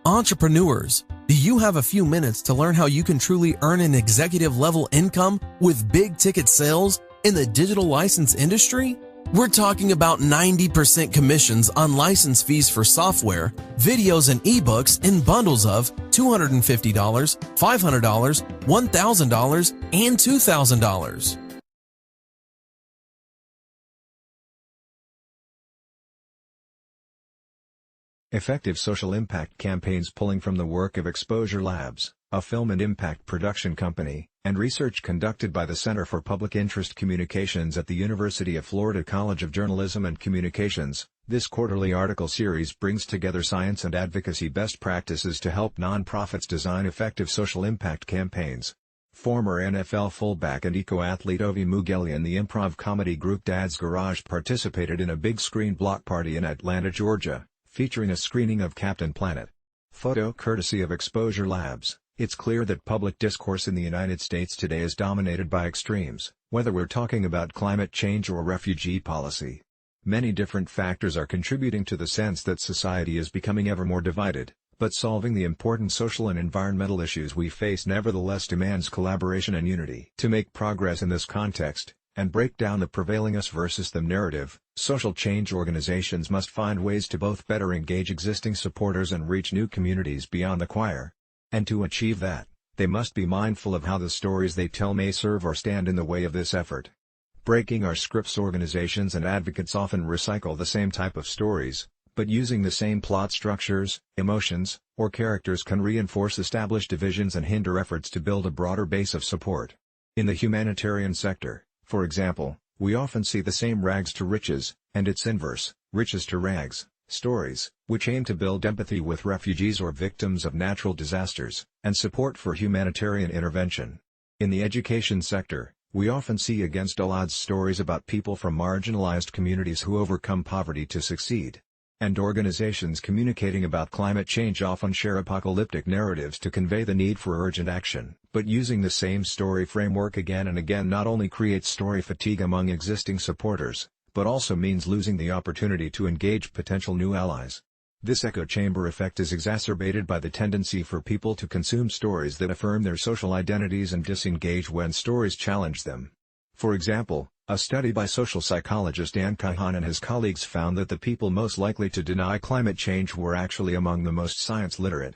Entrepreneurs, do you have a few minutes to learn how you can truly earn an executive-level income with big-ticket sales in the digital license industry? We're talking about 90% commissions on license fees for software, videos, and ebooks in bundles of $250, $500, $1,000, and $2,000. Effective social impact campaigns. Pulling from the work of Exposure Labs, a film and impact production company, and research conducted by the Center for Public Interest Communications at the University of Florida College of Journalism and Communications, this quarterly article series brings together science and advocacy best practices to help nonprofits design effective social impact campaigns. Former NFL fullback and eco-athlete Ovi Mugheli and the improv comedy group Dad's Garage participated in a big-screen block party in Atlanta, Georgia, featuring a screening of Captain Planet. Photo courtesy of Exposure Labs. It's clear that public discourse in the United States today is dominated by extremes, whether we're talking about climate change or refugee policy. Many different factors are contributing to the sense that society is becoming ever more divided, but solving the important social and environmental issues we face nevertheless demands collaboration and unity. To make progress in this context, and break down the prevailing us versus them narrative, social change organizations must find ways to both better engage existing supporters and reach new communities beyond the choir. And to achieve that, they must be mindful of how the stories they tell may serve or stand in the way of this effort. Breaking our scripts. Organizations and advocates often recycle the same type of stories, but using the same plot structures, emotions, or characters can reinforce established divisions and hinder efforts to build a broader base of support. In the humanitarian sector, for example, we often see the same rags to riches, and its inverse, riches to rags, stories, which aim to build empathy with refugees or victims of natural disasters, and support for humanitarian intervention. In the education sector, we often see against all odds stories about people from marginalized communities who overcome poverty to succeed. And organizations communicating about climate change often share apocalyptic narratives to convey the need for urgent action. But using the same story framework again and again not only creates story fatigue among existing supporters, but also means losing the opportunity to engage potential new allies. This echo chamber effect is exacerbated by the tendency for people to consume stories that affirm their social identities and disengage when stories challenge them. For example, a study by social psychologist Dan Kahan and his colleagues found that the people most likely to deny climate change were actually among the most science literate,